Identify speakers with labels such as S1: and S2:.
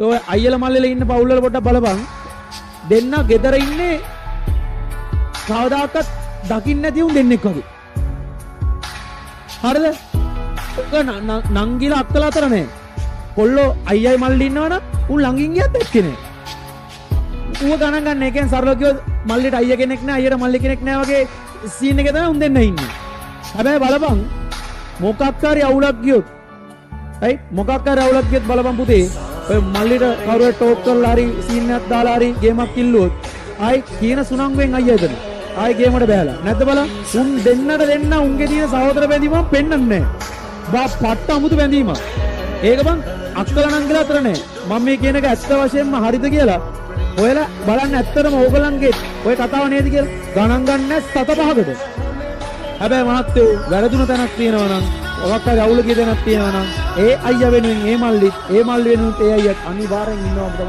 S1: ඔය අයියලා මල්ලෙලා ඉන්න පවුල් වල පොඩ්ඩක් බලපන්. දෙන්න ගෙදර ඉන්නේ කවදාකවත් දකින්න නැති උන් දෙන්නෙක් වගේ. හරිද? නංගිලා අක්කලා අතර නෑ. කොල්ලෝ අයියයි මල්ලි ඉන්නවනම් උන් ළඟින් ගියත් එක්කේ නෑ. ඌව ගණන් ගන්න එකෙන් සරලව කිව්වොත් මල්ලිට අයියා කෙනෙක් නෑ අයියට මල්ලි කෙනෙක් නෑ වගේ සීන් එකේ තමයි උන් දෙන්න ඉන්නේ. හැබැයි බලපන් මොකක් හරි අවුලක් ගියොත් හයි මොකක් හරි අවුලක් ගියොත් බලපන් පුතේ ඔය මල්ලිට කවුරුහරි ටෝක් කරලා හරි සීන් එකක් දාලා හරි ගේමක් කිල්ලුවොත් ආයි කියන සුනංගුවෙන් අයියා එතන ආයි ගේමකට බෑලා නැද්ද බලන්න උන් දෙන්නට දෙන්න උන්ගේ තියෙන සහෝදර බැඳීමක් පෙන්වන්නේ නෑ බා පට්ට අමුතු බැඳීමක් ඒක බං අක්කලා නංගිලා අතර නෑ මම මේ කියන එක ඇත්ත වශයෙන්ම හරිද කියලා ඔයලා බලන්න ඇත්තටම ඕගලන්ගේ ඔය කතාව නේද කියලා ගණන් ගන්න සත පහකට හැබැයි මහත්තයෝ වැරදුන තැනක් තියෙනවා නම් ඔවත් හරි අවුල කිය තැනක් තියෙනවා නම් ඒ අයියා වෙනුවෙන් ඒ මල්ලි වෙනුවෙන් ඒ අයියා අනිවාර්යෙන් ඉන්නවා තමයි